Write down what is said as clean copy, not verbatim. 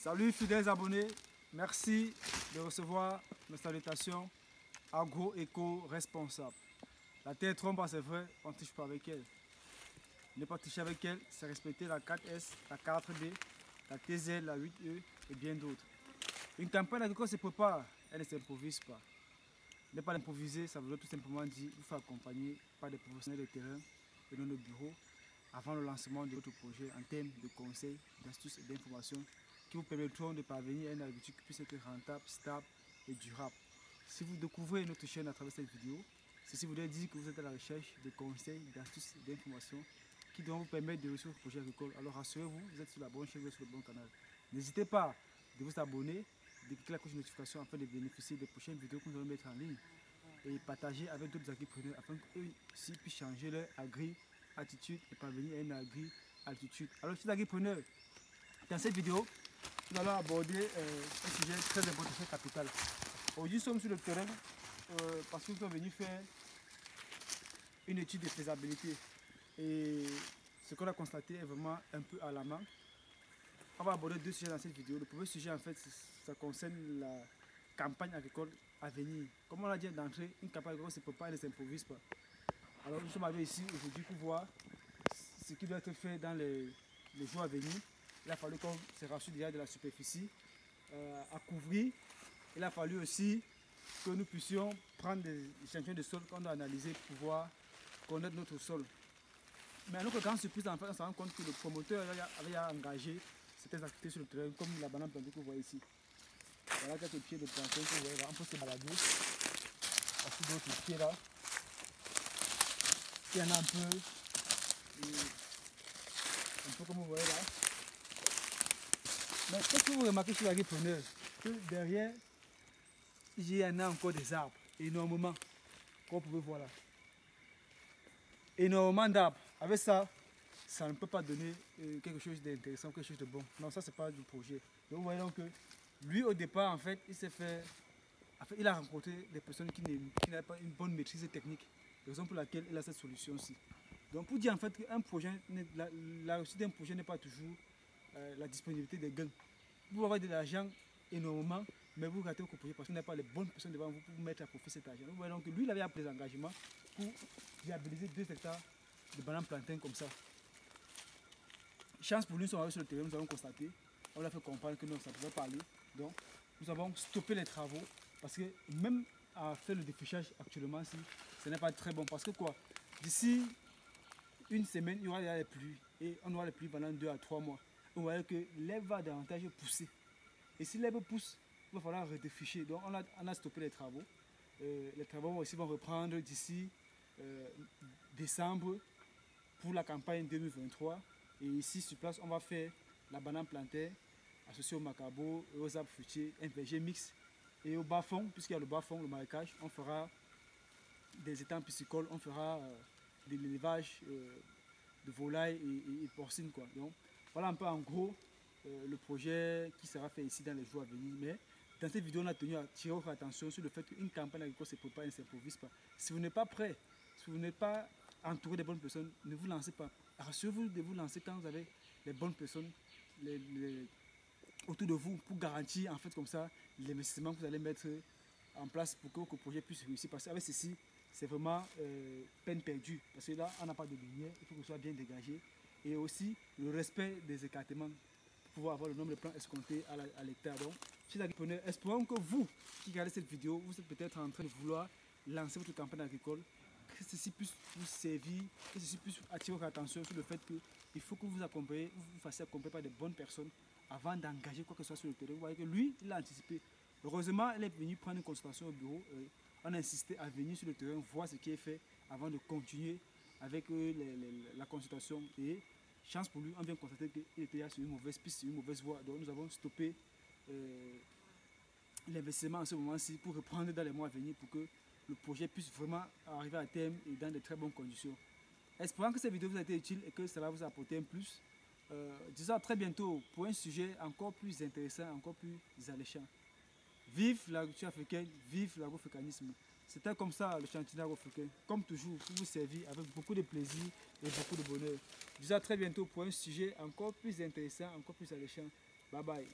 Salut fidèles abonnés, merci de recevoir mes salutations agro-éco-responsable. La terre trompe, c'est vrai, on ne touche pas avec elle. Ne pas toucher avec elle, c'est respecter la 4S, la 4D, la TZ, la 8E et bien d'autres. Une campagne agricole se prépare, elle ne s'improvise pas. Ne pas l'improviser, ça veut tout simplement dire qu'il faut accompagner par des professionnels de terrain et dans nos bureaux avant le lancement de votre projet en termes de conseils, d'astuces et d'informations qui vous permettront de parvenir à une agriculture qui puisse être rentable, stable et durable. Si vous découvrez notre chaîne à travers cette vidéo, ceci voudrait dire que vous êtes à la recherche de conseils, d'astuces et d'informations qui devront vous permettre de réussir votre projet agricole. Alors rassurez-vous, vous êtes sur la bonne chaîne, vous êtes sur le bon canal. N'hésitez pas de vous abonner, de cliquer la cloche de notification afin de bénéficier des prochaines vidéos que nous allons mettre en ligne et partager avec d'autres agripreneurs afin qu'eux aussi puissent changer leur agri-attitude et parvenir à une agri-altitude. Alors, chers agripreneurs, dans cette vidéo, nous allons aborder un sujet très important, très capital. Aujourd'hui, nous sommes sur le terrain parce que nous sommes venus faire une étude de faisabilité et ce qu'on a constaté est vraiment un peu alarmant. On va aborder deux sujets dans cette vidéo. Le premier sujet, en fait, ça concerne la campagne agricole à venir. Comme on l'a dit d'entrée, une campagne agricole ne se prépare, elle ne s'improvise pas. Alors nous sommes arrivés ici aujourd'hui pour voir ce qui doit être fait dans les jours à venir. Il a fallu qu'on se rassure déjà de la superficie à couvrir. Il a fallu aussi que nous puissions prendre des échantillons de sol qu'on doit analyser pour pouvoir connaître notre sol. Mais à notre grande surprise, en fait, on se rend compte que le promoteur avait engagé certaines activités sur le terrain, comme la banane plantée que vous voyez ici. Voilà quelques pieds de plantain que vous voyez là. On peut se balader. Voici d'autres pieds là. Il y en a un peu comme vous voyez là. Mais qu'est-ce que vous remarquez chez l'agriculteur? Que derrière, il y en a encore des arbres, énormément, comme vous pouvez voir là. Énormément d'arbres. Avec ça, ça ne peut pas donner quelque chose d'intéressant, quelque chose de bon. Non, ça c'est pas du projet. Donc vous voyez donc que lui au départ, en fait, il a rencontré des personnes qui n'avaient pas une bonne maîtrise technique. Raison pour laquelle il a cette solution-ci. Donc pour dire en fait qu'un projet, la réussite d'un projet n'est pas toujours la disponibilité des gains. Vous pouvez avoir de l'argent énormément, mais vous ratez votre projet parce qu'il n'y a pas les bonnes personnes devant vous pour mettre à profit cet argent. Vous voyez donc que lui, il avait pris des engagements pour viabiliser 2 hectares de bananes plantain comme ça. Chance pour nous, nous sommes arrivés sur le terrain, nous avons constaté, on l'a fait comprendre que non, ça ne pouvait pas aller. Donc nous avons stoppé les travaux parce que même à faire le défrichage actuellement, ce n'est pas très bon. Parce que quoi, d'ici une semaine, il y aura les pluies et on aura les pluies pendant 2 à 3 mois. On voit que l'herbe va davantage pousser. Et si l'herbe pousse, il va falloir redéfricher. Donc on a stoppé les travaux. Les travaux aussi vont reprendre d'ici décembre pour la campagne 2023. Et ici sur place, on va faire la banane plantain associée au macabo et aux arbres fruitiers, un verger mixte. Et au bas fond, puisqu'il y a le bas fond, le marécage, on fera des étangs piscicoles, on fera de l'élevage de volailles et porcines, quoi. Donc voilà un peu en gros le projet qui sera fait ici dans les jours à venir. Mais dans cette vidéo, on a tenu à tirer votre attention sur le fait qu'une campagne agricole se prépare et ne s'improvise pas. Si vous n'êtes pas prêt, si vous n'êtes pas entouré des bonnes personnes, ne vous lancez pas. Rassurez-vous de vous lancer quand vous avez les bonnes personnes autour de vous pour garantir en fait comme ça l'investissement que vous allez mettre en place pour que votre projet puisse réussir. Parce qu'avec ceci, c'est vraiment peine perdue. Parce que là, on n'a pas de lumière, il faut que ce soit bien dégagé. Et aussi le respect des écartements pour pouvoir avoir le nombre de plants escomptés à l'hectare. Donc, chers agripreneurs, espérons que vous qui regardez cette vidéo, vous êtes peut-être en train de vouloir lancer votre campagne agricole, que ceci puisse vous servir, que ceci puisse attirer votre attention sur le fait qu'il faut que vous accompagniez, vous fassiez accompagner par de bonnes personnes avant d'engager quoi que ce soit sur le terrain. Vous voyez que lui, il a anticipé. Heureusement, il est venu prendre une consultation au bureau. On a insisté à venir sur le terrain, voir ce qui est fait avant de continuer avec la consultation. Et chance pour lui, on vient constater qu'il était sur une mauvaise piste, sur une mauvaise voie. Donc nous avons stoppé l'investissement en ce moment-ci pour reprendre dans les mois à venir pour que le projet puisse vraiment arriver à terme et dans de très bonnes conditions. Espérant que cette vidéo vous a été utile et que cela vous a apporté un plus. Disons à très bientôt pour un sujet encore plus intéressant, encore plus alléchant. Vive l'agriculture africaine, vive l'agrofricanisme. C'était comme ça le chantier agro-africain, comme toujours, pour vous servir avec beaucoup de plaisir et beaucoup de bonheur. Disons à très bientôt pour un sujet encore plus intéressant, encore plus alléchant. Bye bye.